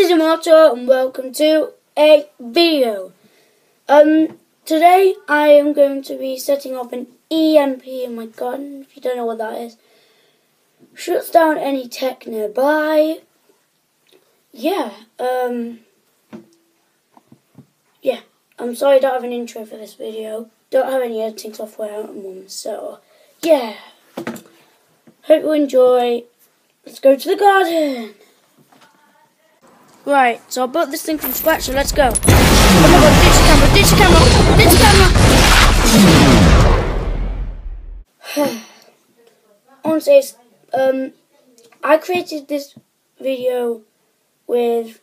is Immortal and welcome to a video. Today I am going to be setting up an EMP in my gun. If you don't know what that is, shuts down any tech nearby. Yeah, I'm sorry I don't have an intro for this video. Don't have any editing software at the moment, so yeah. Hope you enjoy. Let's go to the garden. Right, so I built this thing from scratch, so let's go. Oh my god, ditch the camera. I want to say, I created this video with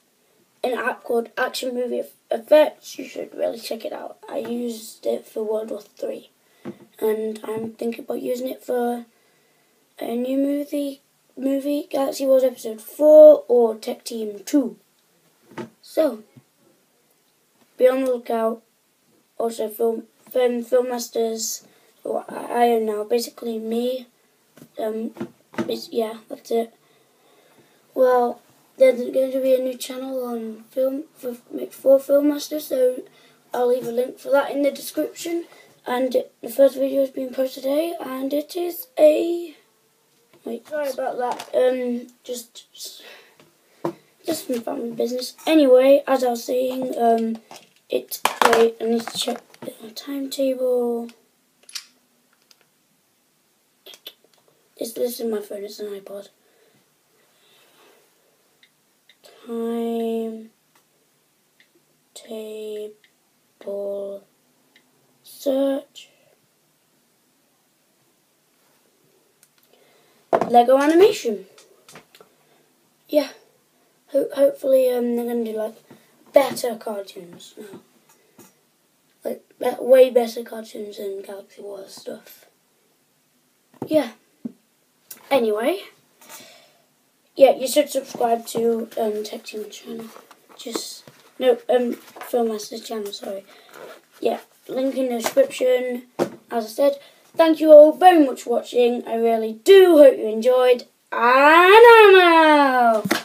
an app called Action Movie Effects. You should really check it out. I used it for World War III, and I'm thinking about using it for a new movie Galaxy Wars Episode 4 or Tech Team 2. So, be on the lookout. Also, Film Masters, who I own now, basically me. Yeah, that's it. Well, there's going to be a new channel on for Film Masters, so I'll leave a link for that in the description. And the first video has been posted today, and it is a... Wait, sorry about that. Just some family business. Anyway, as I was saying, wait, I need to check the timetable. This is my phone, it's an iPod. Timetable search. Lego animation. Yeah. Hopefully they're going to do like better cartoons now. Like way better cartoons than Galaxy Wars stuff. Yeah. Anyway. Yeah, you should subscribe to Tech Team channel. Film Masters channel, sorry. Yeah, link in the description. As I said, thank you all very much for watching. I really do hope you enjoyed. And I'm out.